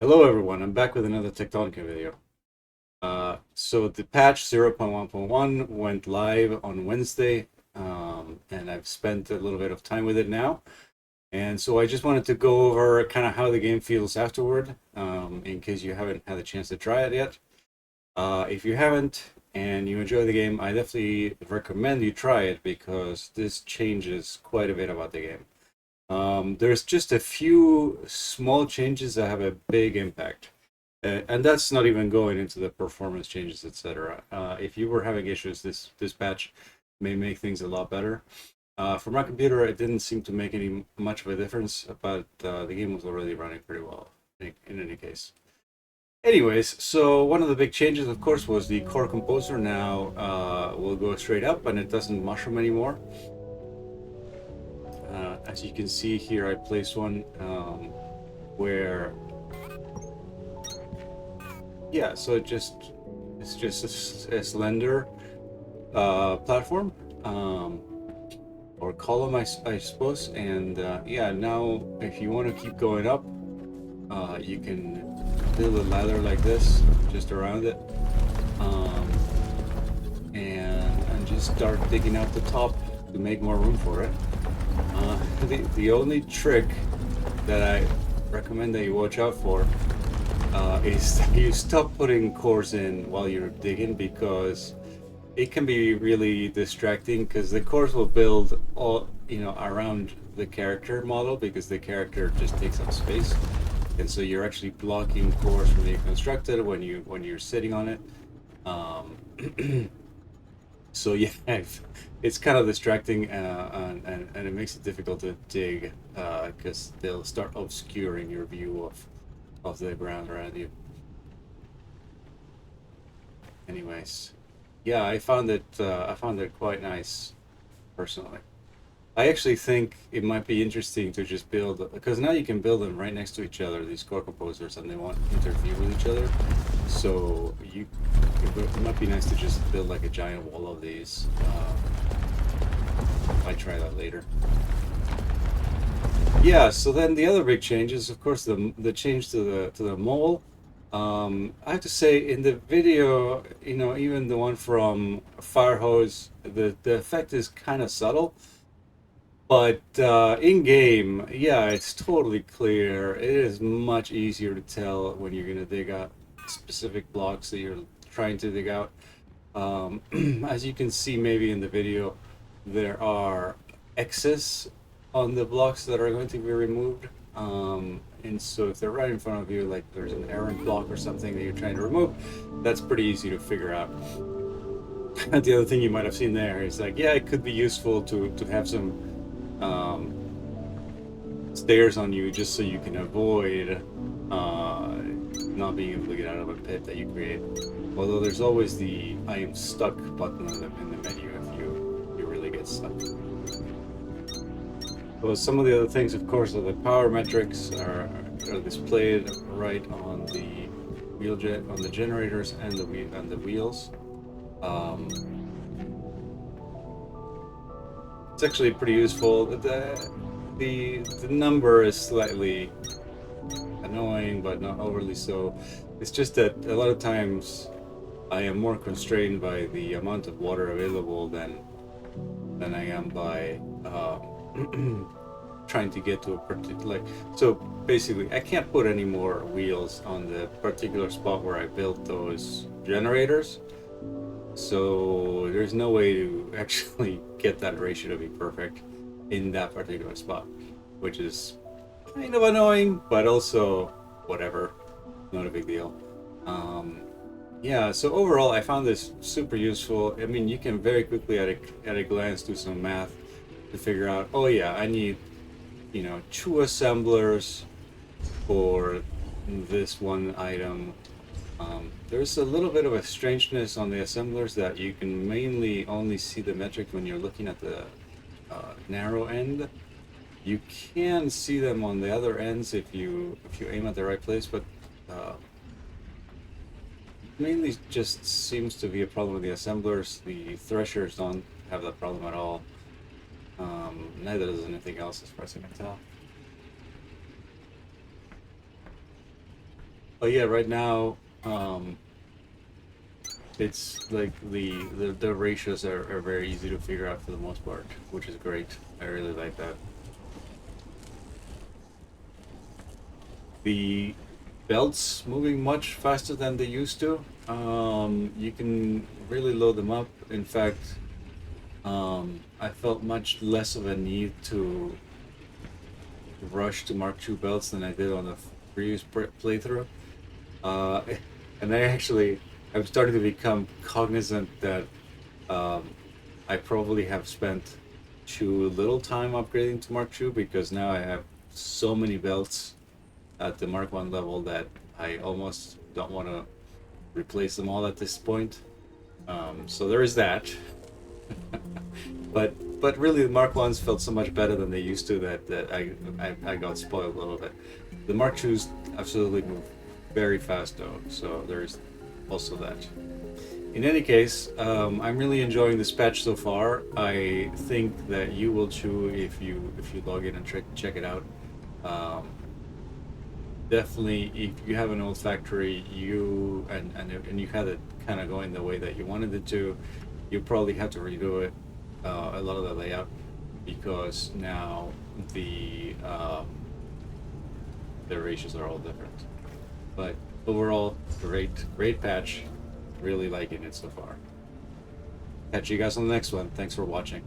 Hello everyone, I'm back with another Techtonica video. So the patch 0.1.1 went live on Wednesday, and I've spent a little bit of time with it now. And so I just wanted to go over kind of how the game feels afterward, in case you haven't had a chance to try it yet. If you haven't and you enjoy the game, I definitely recommend you try it because this changes quite a bit about the game. There's just a few small changes that have a big impact. And that's not even going into the performance changes, etc. If you were having issues, this patch may make things a lot better. For my computer, it didn't seem to make any much of a difference, but the game was already running pretty well in any case. Anyways, so one of the big changes, of course, was the core composer now will go straight up and it doesn't mushroom anymore. As you can see here, I placed one where, yeah, so it's just a slender platform, or column, I suppose. And yeah, now if you want to keep going up, you can build a ladder like this just around it, um, and just start digging out the top to make more room for it. The only trick that I recommend that you watch out for is that you stop putting cores in while you're digging, because it can be really distracting, because the cores will build all around the character model, because the character just takes up space, and so you're actually blocking cores from being constructed when you're sitting on it. Um, so yeah, it's kind of distracting, and it makes it difficult to dig, because they'll start obscuring your view of the ground around you. Anyways, yeah, I found it quite nice personally. I actually think it might be interesting to just build, because now you can build them right next to each other, these core composers, and they won't interfere with each other. So it might be nice to just build like a giant wall of these. I might try that later. Yeah, so then the other big change is, of course, the change to the mole. I have to say, in the video, even the one from Firehose, the effect is kind of subtle, but in game, yeah, it's totally clear. It is much easier to tell when you're gonna dig out specific blocks that you're trying to dig out. Um, as you can see, maybe in the video, there are X's on the blocks that are going to be removed. And so if they're right in front of you, like there's an errant block or something that you're trying to remove, that's pretty easy to figure out. The other thing you might have seen there is like, yeah, it could be useful to have some um, stairs on you, just so you can avoid not being able to get out of a pit that you create. Although there's always the I am stuck button in the menu if you really get stuck. Well, some of the other things, of course, are the power metrics are displayed right on the on the generators and the wheels. Um, it's actually pretty useful. The number is slightly annoying, but not overly so. It's just that a lot of times I am more constrained by the amount of water available than I am by trying to get to a particular. So basically, I can't put any more wheels on the particular spot where I built those generators. So there's no way to actually get that ratio to be perfect in that particular spot, which is kind of annoying, but also whatever, not a big deal. Um, yeah, so overall, I found this super useful. I mean, you can very quickly at a glance do some math to figure out, oh yeah, I need, two assemblers for this one item. There's a little bit of a strangeness on the assemblers that you can mainly only see the metric when you're looking at the narrow end. You can see them on the other ends if you aim at the right place, but uh, mainly just seems to be a problem with the assemblers. The threshers don't have that problem at all. Neither does anything else, as far as I can tell. But yeah, right now, it's like the ratios are very easy to figure out for the most part, which is great. I really like that. The belts moving much faster than they used to. You can really load them up. In fact, I felt much less of a need to rush to Mark II belts than I did on the previous playthrough. Uh, and I'm starting to become cognizant that um, I probably have spent too little time upgrading to Mark II because now I have so many belts at the Mark One level that I almost don't want to replace them all at this point. So there is that. But really, the Mark Ones felt so much better than they used to that I got spoiled a little bit. The Mark Twos absolutely move very fast though, so there's also that. In any case, I'm really enjoying this patch so far. I think that you will too if you log in and check it out. Um, Definitely, if you have an old factory, and you had it kind of going the way that you wanted it to, you probably have to redo it, a lot of the layout, because now the the ratios are all different. But overall, great patch. Really liking it so far. Catch you guys on the next one. Thanks for watching.